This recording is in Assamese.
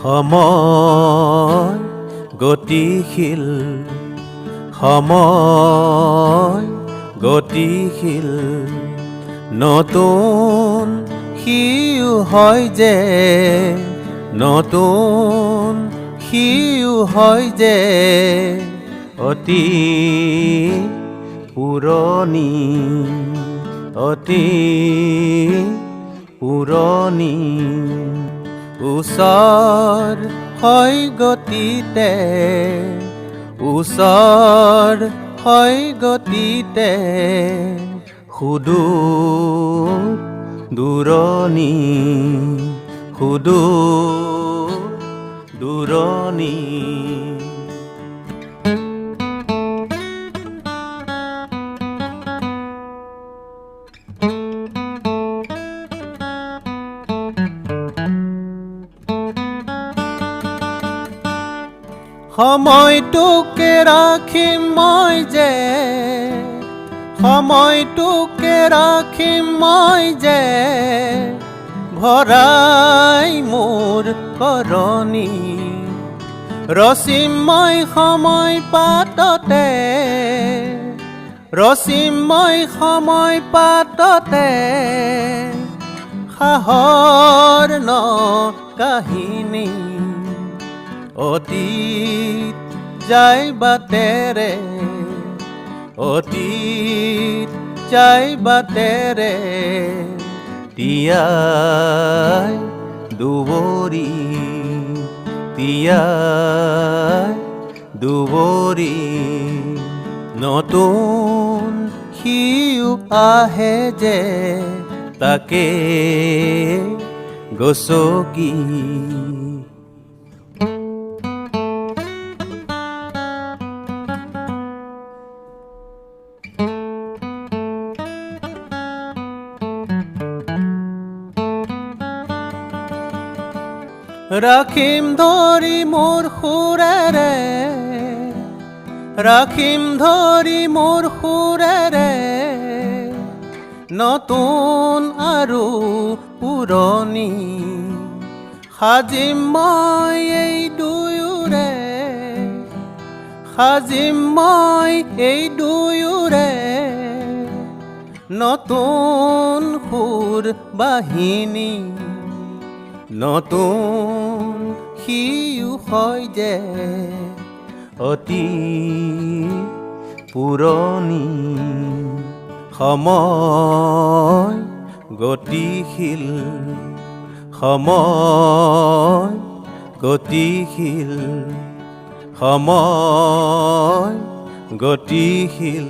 সময় গতিশীল, সময় গতিশীল, নতুন সিও হয় যে, নতুন সিও হয় যে, অতি পুৰণি, অতি পুৰণি, ওচৰ হয় গতিতে, ওচৰ হয় গতিতে, সুদূৰ দূৰণি, সুদূৰ দূৰণি। সময়টোকে ৰাখিম মই যে, সময়টোকে ৰাখিম মই যে, ভৰাই মোৰ কৰণী, ৰচিম মই সময় পাততে, ৰচিম মই সময় পাততে, সাহৰ ন কাহিনী, অতীত যায় বাটেৰে, অতীত যায় বাটেৰে, তিয়াই দুবৰি, তিয়াই দুবৰি, নতুন সিও আহে যে, তাকে গছকি। ৰাখিম ধৰি মোৰ সুৰেৰে, ৰাখিম ধৰি মোৰ সুৰেৰে, নতুন আৰু পুৰণি, সাজিম মই এই দুয়োৰে, সাজিম মই এই দুয়োৰে, নতুন সুৰ বাহিনী, নতুন সিও হয় যে, অতি পুৰণি, সময় গতিশীল, সময় গতিশীল, সময় গতিশীল।